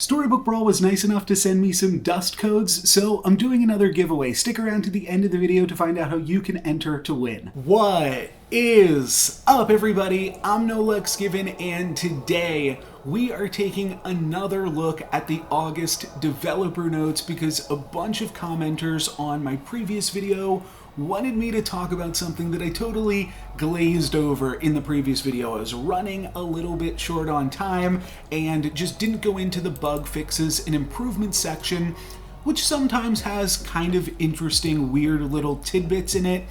Storybook Brawl was nice enough to send me some dust codes, so I'm doing another giveaway. Stick around to the end of the video to find out how you can enter to win. What is up, everybody? I'm NoLuxGiven, and today we are taking another look at the August developer notes because a bunch of commenters on my previous video wanted me to talk about something that I totally glazed over in the previous video. I was running a little bit short on time and just didn't go into the bug fixes and improvements section, which sometimes has kind of interesting, weird little tidbits in it.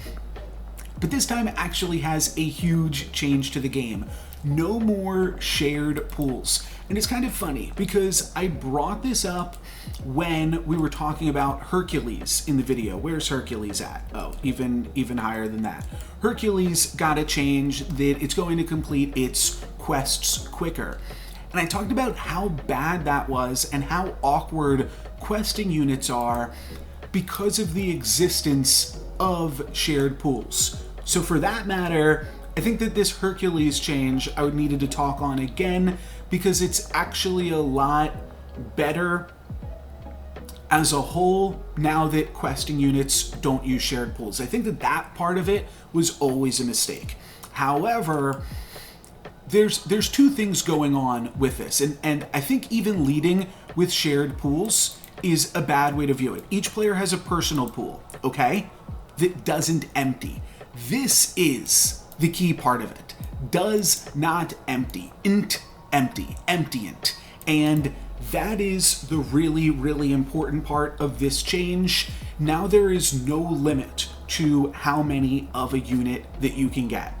But this time it actually has a huge change to the game. No more shared pools. And it's kind of funny because I brought this up when we were talking about Hercules in the video. Where's Hercules at? Oh, even higher than that. Hercules got a change that it's going to complete its quests quicker. And I talked about how bad that was and how awkward questing units are because of the existence of shared pools. So for that matter, I think that this Hercules change I would needed to talk on again because it's actually a lot better as a whole now that questing units don't use shared pools. I think that that part of it was always a mistake. However, there's two things going on with this, and I think even leading with shared pools is a bad way to view it. Each player has a personal pool, okay, that doesn't empty. This is the key part of it. Does not empty. Empty. Emptyant. And that is the really, really important part of this change. Now there is no limit to how many of a unit that you can get.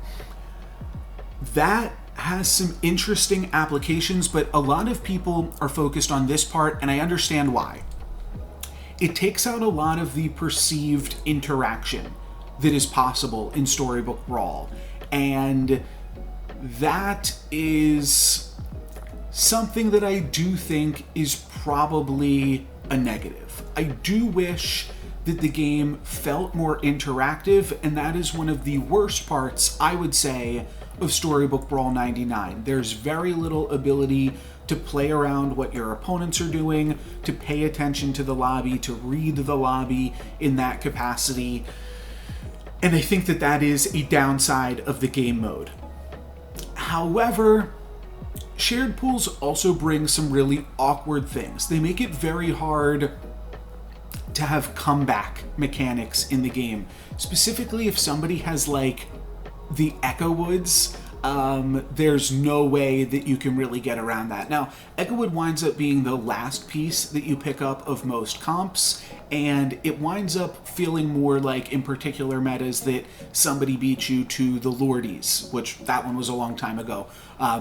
That has some interesting applications, but a lot of people are focused on this part, and I understand why. It takes out a lot of the perceived interaction that is possible in Storybook Brawl. And that is something that I do think is probably a negative. I do wish that the game felt more interactive, and that is one of the worst parts, I would say, of Storybook Brawl 99. There's very little ability to play around what your opponents are doing, to pay attention to the lobby, to read the lobby in that capacity. And I think that that is a downside of the game mode. However, shared pools also bring some really awkward things. They make it very hard to have comeback mechanics in the game. Specifically, if somebody has like the Echo Woods, there's no way that you can really get around that. Now, Echowood winds up being the last piece that you pick up of most comps, and it winds up feeling more like, in particular metas, that somebody beat you to the Lordies, which that one was a long time ago.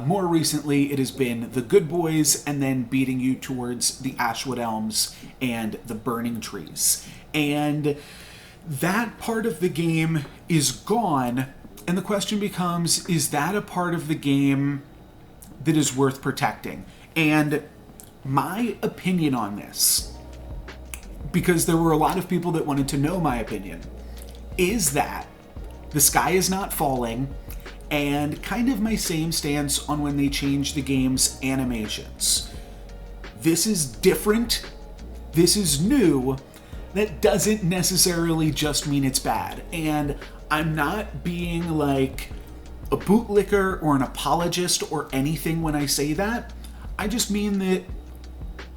More recently, it has been the Good Boys, and then beating you towards the Ashwood Elms and the Burning Trees. And that part of the game is gone. And the question becomes, is that a part of the game that is worth protecting? And my opinion on this, because there were a lot of people that wanted to know my opinion, is that the sky is not falling, and kind of my same stance on when they change the game's animations. This is different, this is new, that doesn't necessarily just mean it's bad. And I'm not being like a bootlicker or an apologist or anything when I say that. I just mean that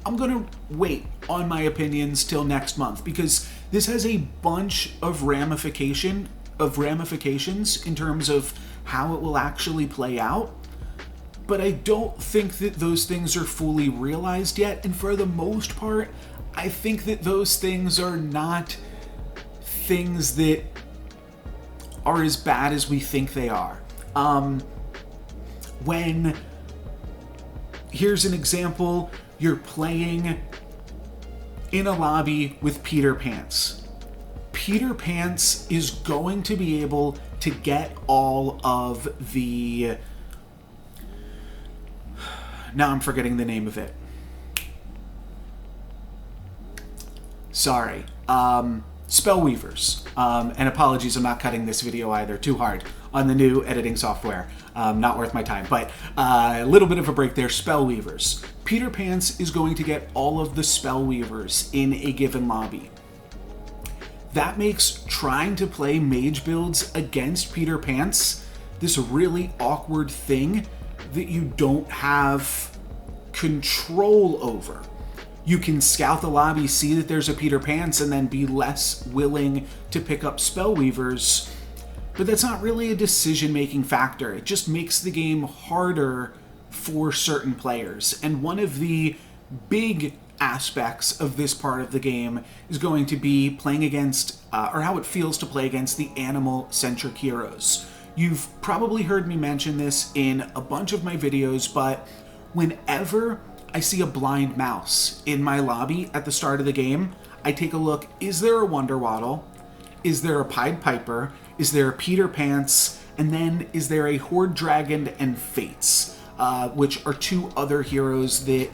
I'm gonna wait on my opinions till next month because this has a bunch of ramifications in terms of how it will actually play out. But I don't think that those things are fully realized yet. And for the most part, I think that those things are not things that are as bad as we think they are. When, here's an example, you're playing in a lobby with Peter Pants. Peter Pants is going to be able to get all of the... Now I'm forgetting the name of it. Sorry. Spellweavers. And apologies, I'm not cutting this video either. Too hard. on the new editing software. Not worth my time, but a little bit of a break there. Spellweavers. Peter Pants is going to get all of the Spellweavers in a given lobby. That makes trying to play mage builds against Peter Pants this really awkward thing that you don't have control over. You can scout the lobby, see that there's a Peter Pants, and then be less willing to pick up Spellweavers, but that's not really a decision-making factor. It just makes the game harder for certain players. And one of the big aspects of this part of the game is going to be playing against, or how it feels to play against the animal-centric heroes. You've probably heard me mention this in a bunch of my videos, but whenever I see a blind mouse in my lobby at the start of the game, I take a look, is there a Wonder Waddle? Is there a Pied Piper? Is there a Peter Pants? And then is there a Horde Dragon and Fates, which are two other heroes that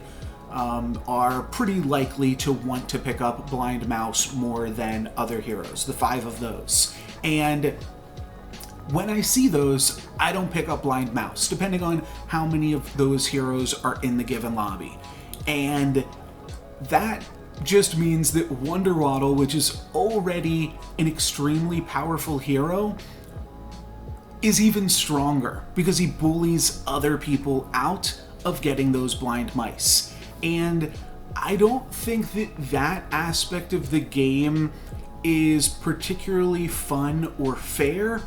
are pretty likely to want to pick up Blind Mouse more than other heroes, the 5 of those. And when I see those, I don't pick up Blind Mouse, depending on how many of those heroes are in the given lobby. And that just means that Wonder Waddle, which is already an extremely powerful hero, is even stronger because he bullies other people out of getting those blind mice. And I don't think that that aspect of the game is particularly fun or fair,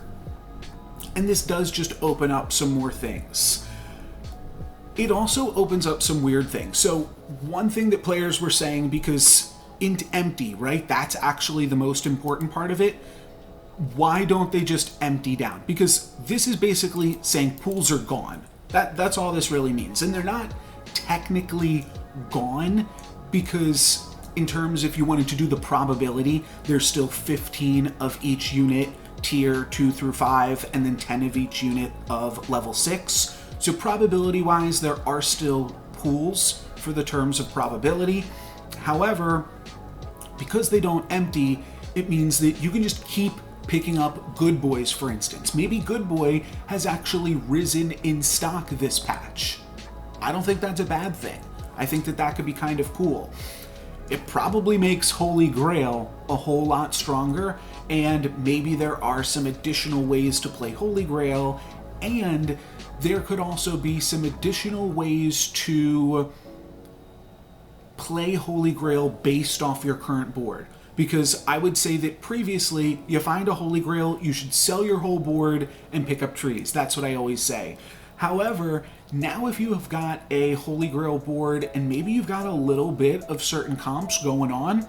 and this does just open up some more things. It also opens up some weird things. So one thing that players were saying, because int empty, right? That's actually the most important part of it. Why don't they just empty down? Because this is basically saying pools are gone. That's all this really means. And they're not technically gone, because in terms, if you wanted to do the probability, there's still 15 of each unit tier 2 through 5, and then 10 of each unit of level 6. So probability wise, there are still pools for the terms of probability. However, because they don't empty, it means that you can just keep picking up Good Boys, for instance. Maybe Good Boy has actually risen in stock this patch. I don't think that's a bad thing. I think that that could be kind of cool. It probably makes Holy Grail a whole lot stronger, and maybe there are some additional ways to play Holy Grail, and there could also be some additional ways to play Holy Grail based off your current board. Because I would say that previously, you find a Holy Grail, you should sell your whole board and pick up trees. That's what I always say. However, now if you have got a Holy Grail board and maybe you've got a little bit of certain comps going on,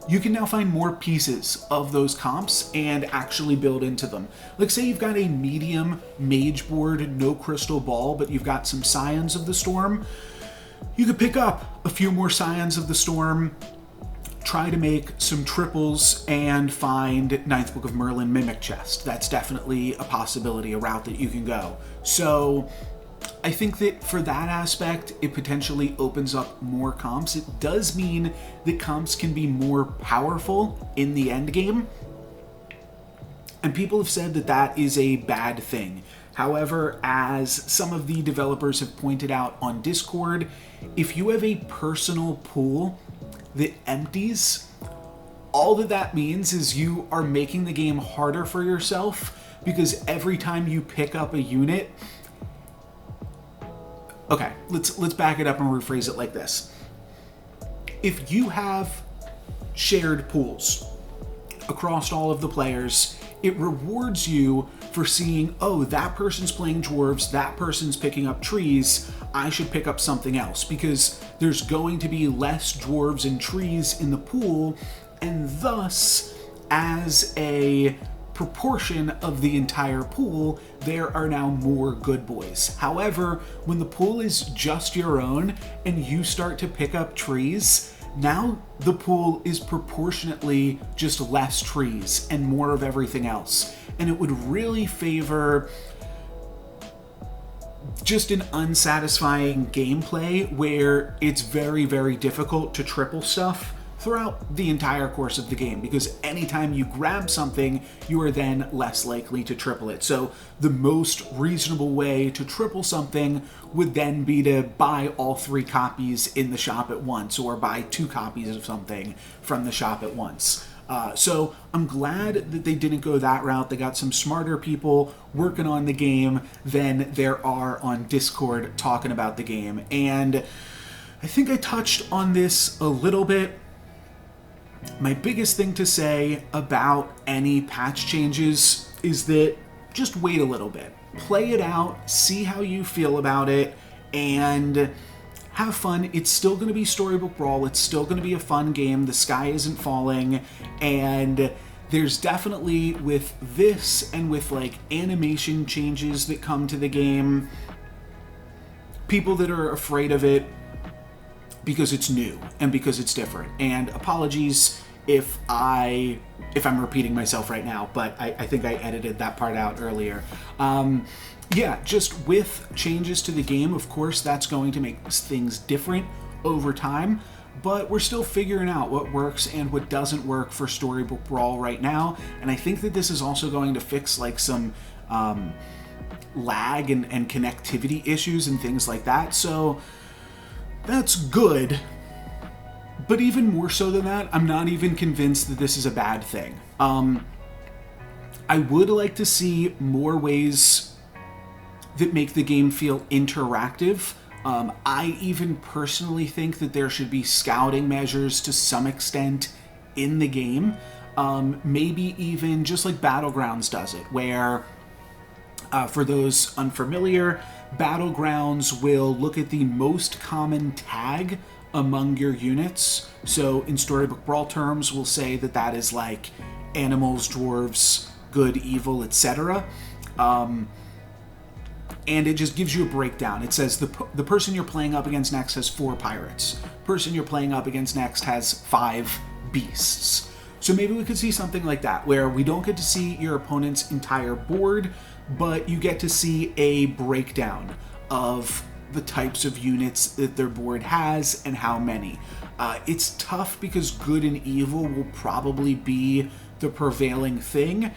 you can now find more pieces of those comps and actually build into them. Like say you've got a medium mage board, no crystal ball, but you've got some Scions of the Storm. You could pick up a few more Scions of the Storm, try to make some triples, and find Ninth Book of Merlin Mimic Chest. That's definitely a possibility, a route that you can go. So I think that for that aspect, it potentially opens up more comps. It does mean that comps can be more powerful in the end game, and people have said that that is a bad thing. However, as some of the developers have pointed out on Discord, if you have a personal pool that empties, all that that means is you are making the game harder for yourself, because every time you pick up a unit... Okay, let's back it up and rephrase it like this. If you have shared pools across all of the players, it rewards you for seeing, oh, that person's playing dwarves, that person's picking up trees, I should pick up something else, because there's going to be less dwarves and trees in the pool, and thus, as a proportion of the entire pool, there are now more Good Boys. However, when the pool is just your own and you start to pick up trees, now the pool is proportionately just less trees and more of everything else. And it would really favor just an unsatisfying gameplay where it's very, very difficult to triple stuff throughout the entire course of the game, because anytime you grab something, you are then less likely to triple it. So the most reasonable way to triple something would then be to buy all 3 copies in the shop at once, or buy 2 copies of something from the shop at once. So I'm glad that they didn't go that route. They got some smarter people working on the game than there are on Discord talking about the game. And I think I touched on this a little bit. My biggest thing to say about any patch changes is that just wait a little bit. Play it out, see how you feel about it, and have fun. It's still going to be Storybook Brawl. It's still going to be a fun game. The sky isn't falling. And there's definitely, with this and with like animation changes that come to the game, people that are afraid of it because it's new and because it's different. And apologies if I'm repeating myself right now, but I think I edited that part out earlier. Yeah, just with changes to the game, of course, that's going to make things different over time, but we're still figuring out what works and what doesn't work for Storybook Brawl right now, and I think that this is also going to fix like some lag and connectivity issues and things like that, so that's good. But even more so than that, I'm not even convinced that this is a bad thing. I would like to see more ways that make the game feel interactive. I even personally think that there should be scouting measures to some extent in the game. Maybe even just like Battlegrounds does it, where for those unfamiliar, Battlegrounds will look at the most common tag among your units. So in Storybook Brawl terms, we'll say that that is like animals, dwarves, good, evil, etc. And it just gives you a breakdown. It says the person you're playing up against next has 4 pirates. Person you're playing up against next has 5 beasts. So maybe we could see something like that, where we don't get to see your opponent's entire board, but you get to see a breakdown of the types of units that their board has and how many. It's tough because good and evil will probably be the prevailing thing.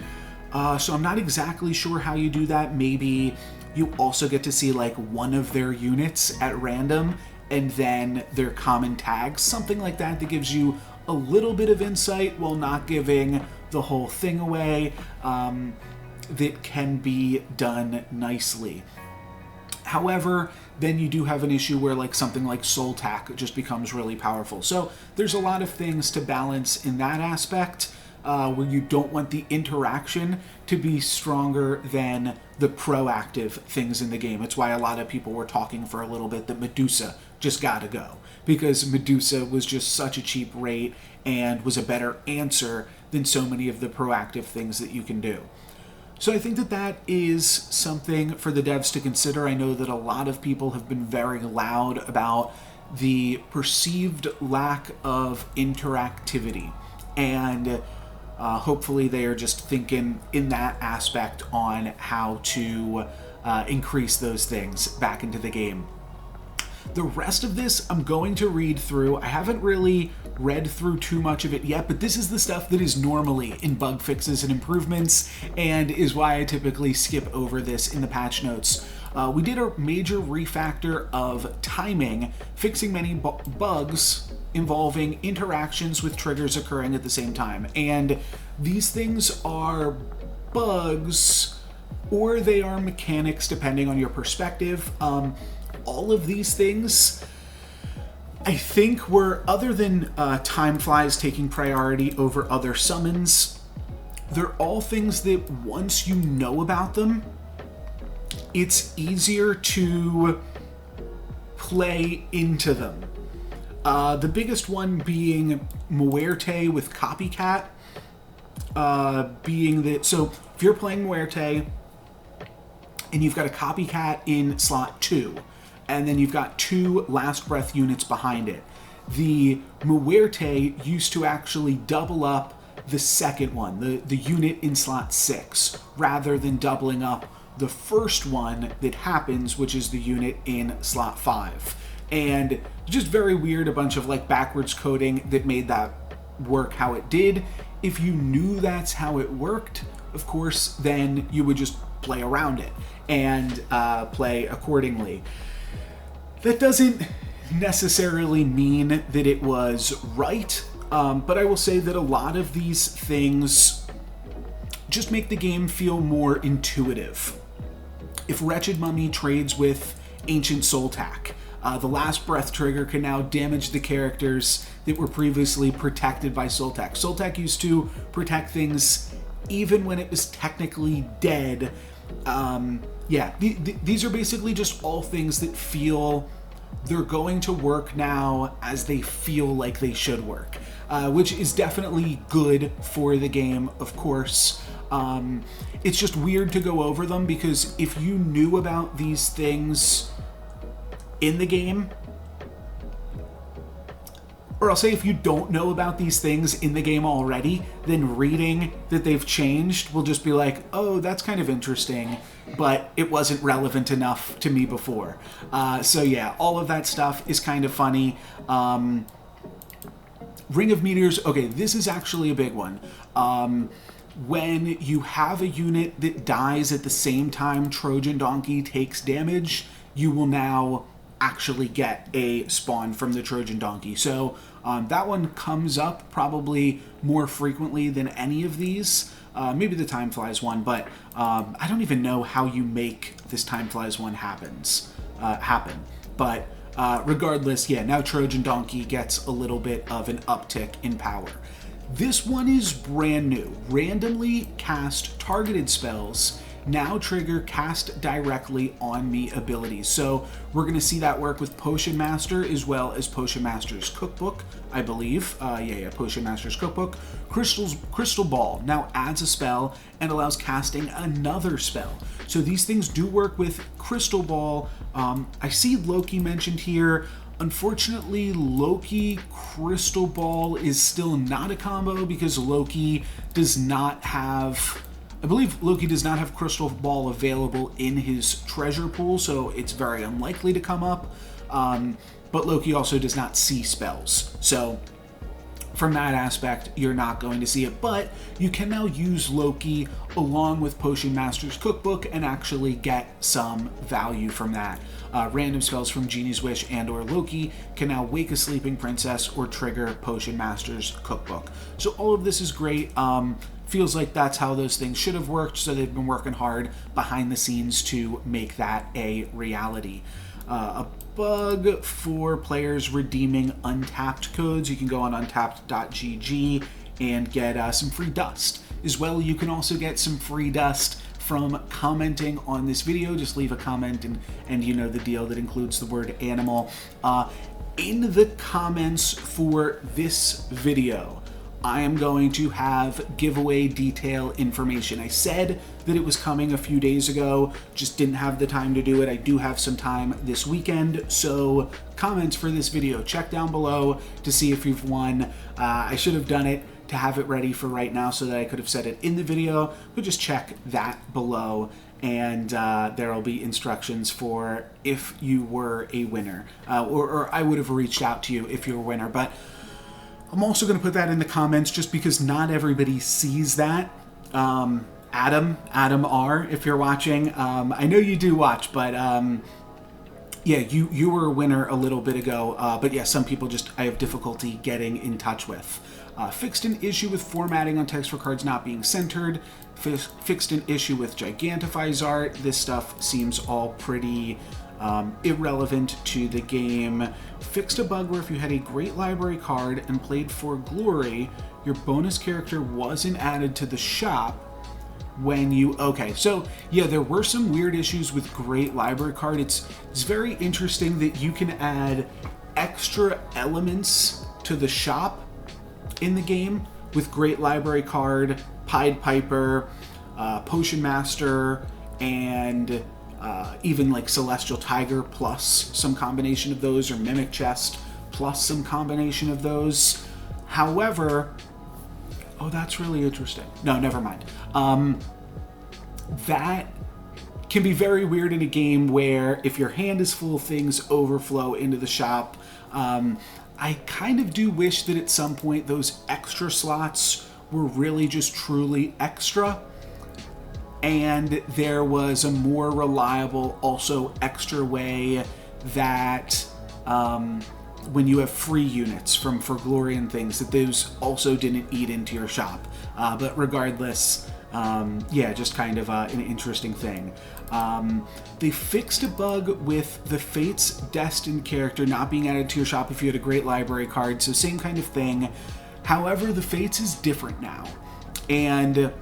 So I'm not exactly sure how you do that. Maybe you also get to see like one of their units at random and then their common tags, something like that, that gives you a little bit of insight while not giving the whole thing away. That can be done nicely. However, then you do have an issue where like something like Soul Tack just becomes really powerful. So there's a lot of things to balance in that aspect, where you don't want the interaction to be stronger than the proactive things in the game. It's why a lot of people were talking for a little bit that Medusa just gotta go, because Medusa was just such a cheap rate and was a better answer than so many of the proactive things that you can do. So I think that that is something for the devs to consider. I know that a lot of people have been very loud about the perceived lack of interactivity, and hopefully they are just thinking in that aspect on how to increase those things back into the game. The rest of this I'm going to read through. I haven't really read through too much of it yet, but this is the stuff that is normally in bug fixes and improvements, and is why I typically skip over this in the patch notes. We did a major refactor of timing, fixing many bugs involving interactions with triggers occurring at the same time. And these things are bugs, or they are mechanics depending on your perspective. All of these things, I think, were, other than time flies taking priority over other summons, they're all things that once you know about them, it's easier to play into them. The biggest one being Muerte with Copycat, being that, so if you're playing Muerte and you've got a Copycat in slot 2, and then you've got 2 Last Breath units behind it, the Muerte used to actually double up the second one, the unit in slot 6, rather than doubling up the first one that happens, which is the unit in slot 5. and just very weird, a bunch of like backwards coding that made that work how it did. If you knew that's how it worked, of course, then you would just play around it and play accordingly. That doesn't necessarily mean that it was right, but I will say that a lot of these things just make the game feel more intuitive. If Wretched Mummy trades with Ancient Soltak, the Last Breath trigger can now damage the characters that were previously protected by Soltak. Soltak used to protect things even when it was technically dead. These are basically just all things that feel they're going to work now as they feel like they should work, which is definitely good for the game, of course. It's just weird to go over them because if you knew about these things in the game, or I'll say if you don't know about these things in the game already, then reading that they've changed will just be like, oh, that's kind of interesting, but it wasn't relevant enough to me before. So yeah, all of that stuff is kind of funny. Ring of Meteors, okay, this is actually a big one. When you have a unit that dies at the same time Trojan Donkey takes damage, you will now actually get a spawn from the Trojan Donkey. So that one comes up probably more frequently than any of these. Maybe the Time Flies one, but I don't even know how you make this Time Flies one happen. But regardless, yeah, now Trojan Donkey gets a little bit of an uptick in power. This one is brand new. Randomly cast targeted spells now trigger cast directly on me abilities. So we're going to see that work with Potion Master as well as Potion Master's Cookbook, I believe. Potion Master's Cookbook. Crystal Ball now adds a spell and allows casting another spell. So these things do work with Crystal Ball. I see Loki mentioned here. Unfortunately, Loki Crystal Ball is still not a combo because Loki does not have... I believe Loki does not have Crystal Ball available in his treasure pool, so it's very unlikely to come up. But Loki also does not see spells. So from that aspect, you're not going to see it. But you can now use Loki along with Potion Master's Cookbook and actually get some value from that. Random spells from Genie's Wish and or Loki can now wake a sleeping princess or trigger Potion Master's Cookbook. So all of this is great. Feels like that's how those things should have worked, so they've been working hard behind the scenes to make that a reality. A bug for players redeeming untapped codes. You can go on untapped.gg and get some free dust. As well, you can also get some free dust from commenting on this video. Just leave a comment and you know the deal, that includes the word animal. In the comments for this video, I am going to have giveaway detail information. I said that it was coming a few days ago, just didn't have the time to do it. I do have some time this weekend, so comments for this video, check down below to see if you've won. I should have done it to have it ready for right now so that I could have said it in the video, but just check that below, and there will be instructions for if you were a winner, or I would have reached out to you if you're a winner. But I'm also going to put that in the comments just because not everybody sees that. Adam R, if you're watching, I know you do watch, but yeah, you were a winner a little bit ago, but yeah, some people just I have difficulty getting in touch with. Fixed an issue with formatting on text for cards not being centered. Fixed an issue with Gigantify's art. This stuff seems all pretty irrelevant to the game. Fixed a bug where if you had a great library card and played for glory, your bonus character wasn't added to the shop when you... Okay, so yeah, there were some weird issues with great library card. It's very interesting that you can add extra elements to the shop in the game with great library card, Pied Piper, Potion Master, and even like Celestial Tiger plus some combination of those, or Mimic Chest plus some combination of those. However, oh, that's really interesting. No, never mind. That can be very weird in a game where if your hand is full, things overflow into the shop. I kind of do wish that at some point those extra slots were really just truly extra, and there was a more reliable, also extra way that when you have free units from For Glory and things, that those also didn't eat into your shop. But regardless, yeah, just kind of an interesting thing. They fixed a bug with the Fates Destined character not being added to your shop if you had a great library card, so same kind of thing. However, the Fates is different now, and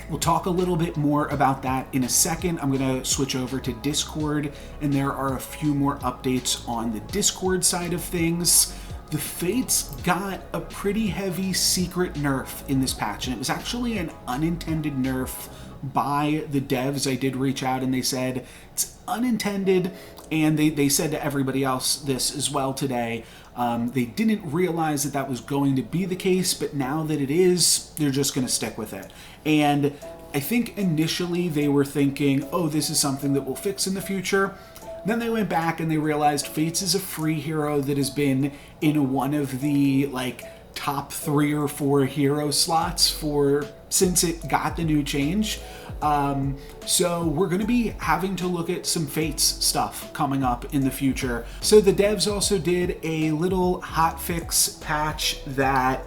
we'll talk a little bit more about that in a second. I'm going to switch over to Discord, and there are a few more updates on the Discord side of things. The Fates got a pretty heavy secret nerf in this patch, and it was actually an unintended nerf by the devs. I did reach out and they said it's unintended, and they said to everybody else this as well today. They didn't realize that that was going to be the case, but now that it is, they're just going to stick with it. And I think initially they were thinking, oh, this is something that we'll fix in the future. Then they went back and they realized Fates is a free hero that has been in one of the like top 3 or 4 hero slots since it got the new change. So we're going to be having to look at some Fates stuff coming up in the future. So the devs also did a little hotfix patch that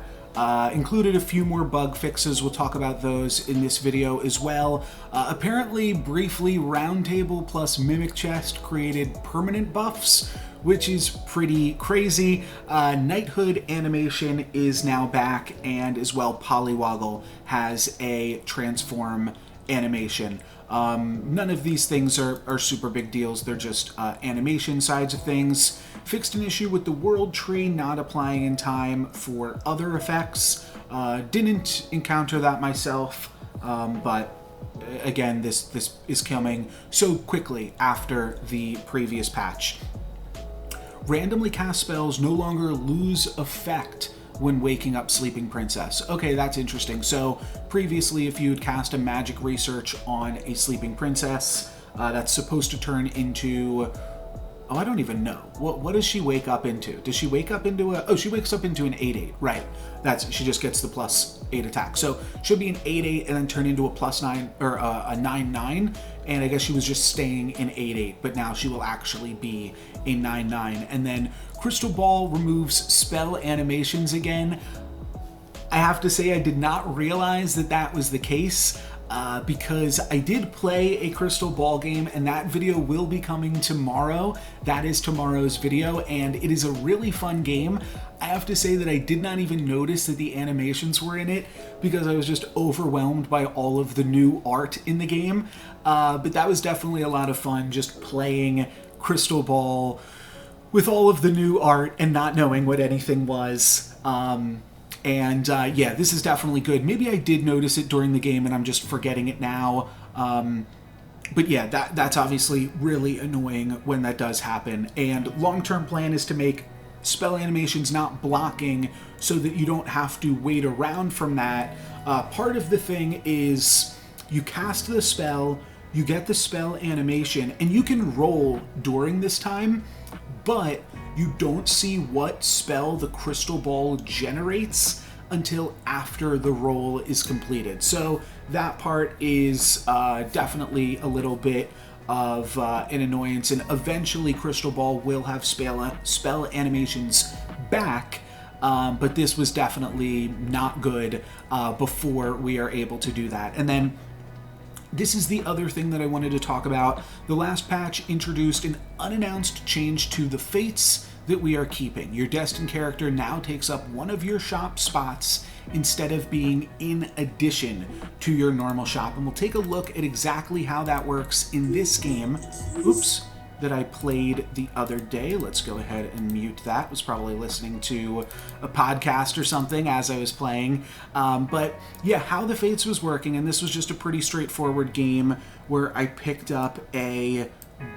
included a few more bug fixes. We'll talk about those in this video as well. Apparently, briefly, Roundtable plus Mimic Chest created permanent buffs, which is pretty crazy. Knighthood animation is now back, and as well Polywoggle has a transform animation. None of these things are super big deals. They're just animation sides of things. Fixed an issue with the world tree not applying in time for other effects. Didn't encounter that myself, but again, this is coming so quickly after the previous patch. Randomly cast spells no longer lose effect when waking up Sleeping Princess. Okay, that's interesting. So previously, if you had cast a magic research on a Sleeping Princess, that's supposed to turn into... Oh, I don't even know. What does she wake up into? Does she wake up into a... Oh, she wakes up into an 8/8. Right. She just gets the +8 attack. So she'll be an 8/8 and then turn into a +9 or a 9/9. And I guess she was just staying in 8/8, but now she will actually be a 9/9. And then Crystal Ball removes spell animations again. I have to say I did not realize that that was the case. Because I did play a Crystal Ball game, and that video will be coming tomorrow. That is tomorrow's video, and it is a really fun game. I have to say that I did not even notice that the animations were in it because I was just overwhelmed by all of the new art in the game. But that was definitely a lot of fun, just playing Crystal Ball with all of the new art and not knowing what anything was. Yeah, this is definitely good. Maybe I did notice it during the game and I'm just forgetting it now. But yeah, that's obviously really annoying when that does happen. And long-term plan is to make spell animations not blocking so that you don't have to wait around from that. Part of the thing is you cast the spell, you get the spell animation, and you can roll during this time, but you don't see what spell the Crystal Ball generates until after the roll is completed. So that part is definitely a little bit of an annoyance, and eventually Crystal Ball will have spell animations back, but this was definitely not good before we are able to do that. And then this is the other thing that I wanted to talk about. The last patch introduced an unannounced change to the Fates that we are keeping. Your Destined character now takes up one of your shop spots instead of being in addition to your normal shop. And we'll take a look at exactly how that works in this game. Oops. That I played the other day. Let's go ahead and mute that. I was probably listening to a podcast or something as I was playing. But yeah, how the Fates was working, and this was just a pretty straightforward game where I picked up a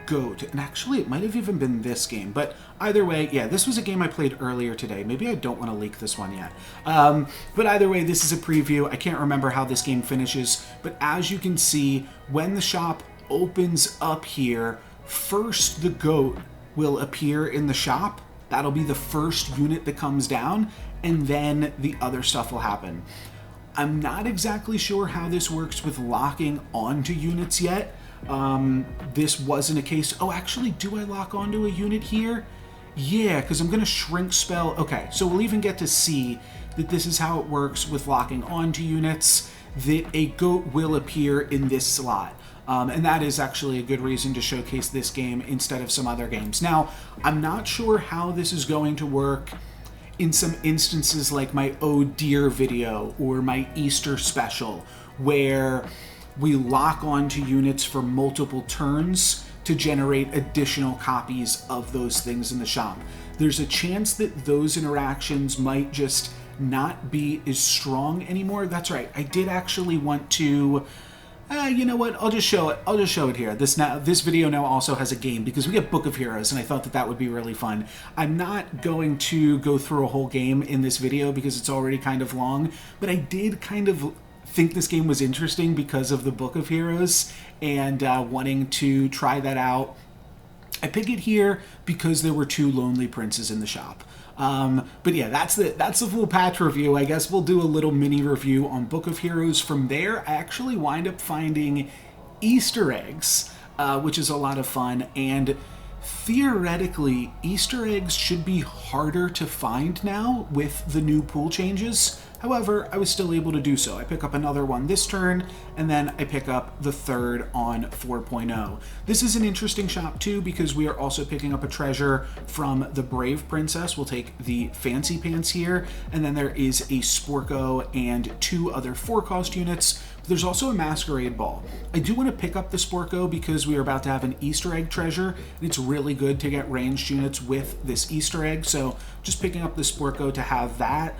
goat. And actually, it might have even been this game. But either way, yeah, this was a game I played earlier today. Maybe I don't want to leak this one yet. But either way, this is a preview. I can't remember how this game finishes. But as you can see, when the shop opens up here, first the goat will appear in the shop. That'll be the first unit that comes down, and then the other stuff will happen. I'm not exactly sure how this works with locking onto units yet. This wasn't a case. Oh, actually, do I lock onto a unit here? Yeah, because I'm going to shrink spell. Okay, so we'll even get to see that this is how it works with locking onto units, that a goat will appear in this slot. And that is actually a good reason to showcase this game instead of some other games. Now, I'm not sure how this is going to work in some instances like my Oh Dear video or my Easter special, where we lock onto units for multiple turns to generate additional copies of those things in the shop. There's a chance that those interactions might just not be as strong anymore. That's right, I did actually want to you know what? I'll just show it here. This video now also has a game because we get Book of Heroes, and I thought that would be really fun. I'm not going to go through a whole game in this video because it's already kind of long, but I did kind of think this game was interesting because of the Book of Heroes and wanting to try that out. I pick it here because there were 2 lonely princes in the shop. But yeah, that's the full patch review. I guess we'll do a little mini review on Book of Heroes. From there, I actually wind up finding Easter eggs, which is a lot of fun. And theoretically, Easter eggs should be harder to find now with the new pool changes. However, I was still able to do so. I pick up another one this turn, and then I pick up the third on 4.0. This is an interesting shop too, because we are also picking up a treasure from the Brave Princess. We'll take the Fancy Pants here, and then there is a Sporko and 2 other 4-cost units. But there's also a Masquerade Ball. I do want to pick up the Sporko because we are about to have an Easter egg treasure, and it's really good to get ranged units with this Easter egg, so just picking up the Sporko to have that.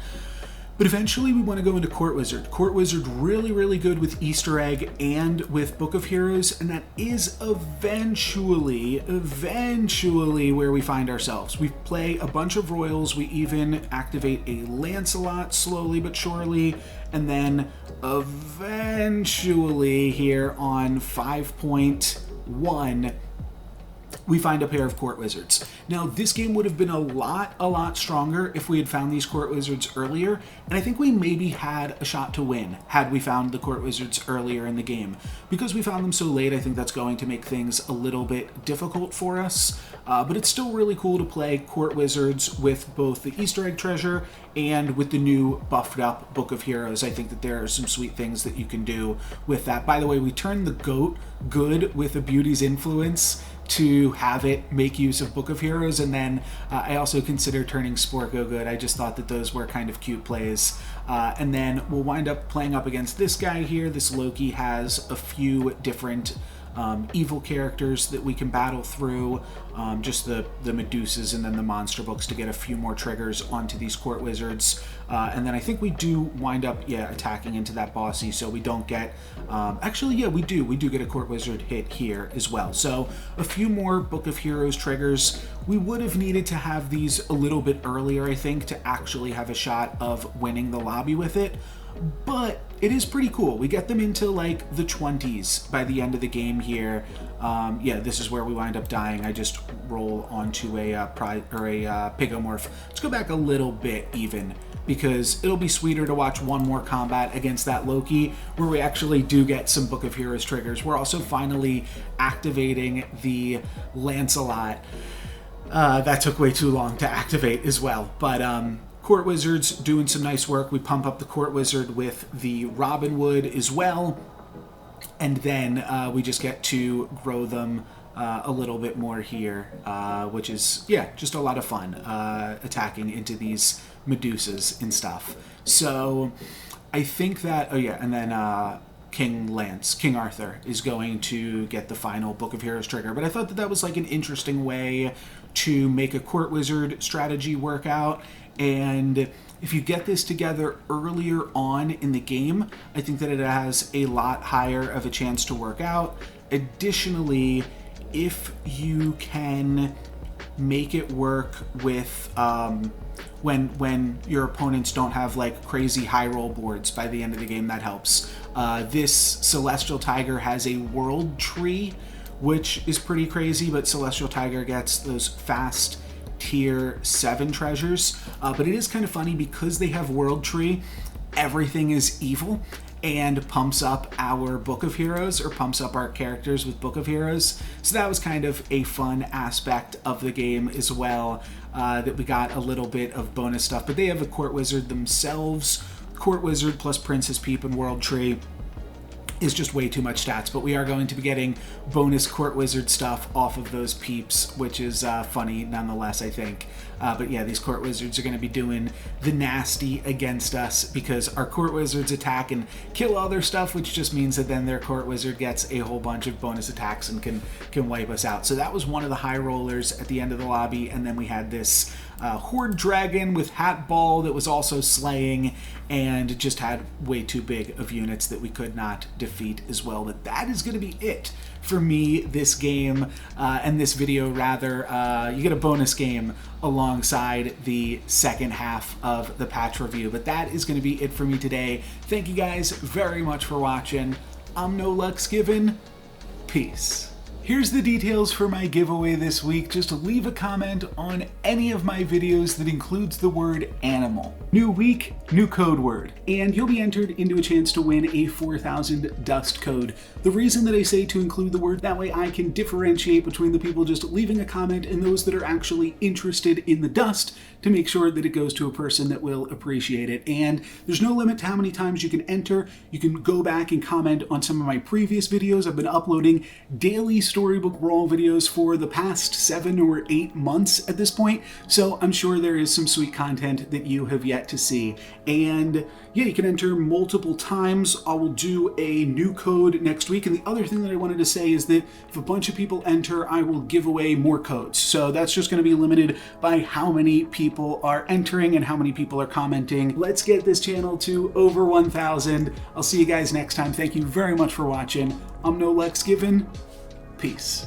But eventually we want to go into Court Wizard. Court Wizard really, really good with Easter egg and with Book of Heroes, and that is eventually where we find ourselves. We play a bunch of royals, we even activate a Lancelot slowly but surely, and then eventually here on 5.1, we find a pair of Court Wizards. Now, this game would have been a lot stronger if we had found these Court Wizards earlier, and I think we maybe had a shot to win had we found the Court Wizards earlier in the game. Because we found them so late, I think that's going to make things a little bit difficult for us, but it's still really cool to play Court Wizards with both the Easter egg treasure and with the new buffed up Book of Heroes. I think that there are some sweet things that you can do with that. By the way, we turned the goat good with a Beauty's Influence to have it make use of Book of Heroes, and then I also consider turning Sporko good. I just thought that those were kind of cute plays. And then we'll wind up playing up against this guy here. This Loki has a few different evil characters that we can battle through, just the Medusas and then the monster books to get a few more triggers onto these Court Wizards. And then I think we do wind up, attacking into that bossy, so we don't get, we do get a Court Wizard hit here as well. So a few more Book of Heroes triggers. We would have needed to have these a little bit earlier, I think, to actually have a shot of winning the lobby with it. But it is pretty cool. We get them into like the 20s by the end of the game here. This is where we wind up dying. I just roll onto a Pigomorph. Let's go back a little bit even, because it'll be sweeter to watch one more combat against that Loki where we actually do get some Book of Heroes triggers. We're also finally activating the Lancelot. That took way too long to activate as well, but Court Wizards doing some nice work. We pump up the Court Wizard with the Robin Wood as well, and then we just get to grow them a little bit more here, which is, just a lot of fun, attacking into these Medusas and stuff. So I think that, and then King Arthur is going to get the final Book of Heroes trigger. But I thought that was like an interesting way to make a Court Wizard strategy work out. And if you get this together earlier on in the game, I think that it has a lot higher of a chance to work out. Additionally, if you can make it work with when your opponents don't have like crazy high roll boards by the end of the game, that helps. This Celestial Tiger has a world tree, which is pretty crazy, but Celestial Tiger gets those fast tier 7 treasures. But it is kind of funny because they have world tree, everything is evil and pumps up our Book of Heroes, or pumps up our characters with Book of Heroes. So that was kind of a fun aspect of the game as well, that we got a little bit of bonus stuff. But they have a Court Wizard themselves. Court Wizard plus Princess Peep and World Tree is just way too much stats, but we are going to be getting bonus Court Wizard stuff off of those peeps, which is funny nonetheless, I think. But yeah, these Court Wizards are going to be doing the nasty against us because our Court Wizards attack and kill all their stuff, which just means that then their Court Wizard gets a whole bunch of bonus attacks and can wipe us out. So that was one of the high rollers at the end of the lobby, and then we had this Horde Dragon with Hat Ball that was also slaying and just had way too big of units that we could not defeat as well. But that is going to be it for me this game, and this video rather. You get a bonus game alongside the second half of the patch review, but that is going to be it for me today. Thank you guys very much for watching. I'm No Lux Given. Peace. Here's the details for my giveaway this week. Just leave a comment on any of my videos that includes the word animal. New week, new code word. And you'll be entered into a chance to win a 4,000 dust code. The reason that I say to include the word, that way I can differentiate between the people just leaving a comment and those that are actually interested in the dust, to make sure that it goes to a person that will appreciate it. And there's no limit to how many times you can enter. You can go back and comment on some of my previous videos. I've been uploading daily Storybook Brawl videos for the past 7 or 8 months at this point, so I'm sure there is some sweet content that you have yet to see. And yeah, you can enter multiple times. I will do a new code next week, and the other thing that I wanted to say is that if a bunch of people enter, I will give away more codes. So that's just going to be limited by how many people are entering and how many people are commenting. Let's get this channel to over 1,000. I'll see you guys next time. Thank you very much for watching. I'm No Lux Given. Peace.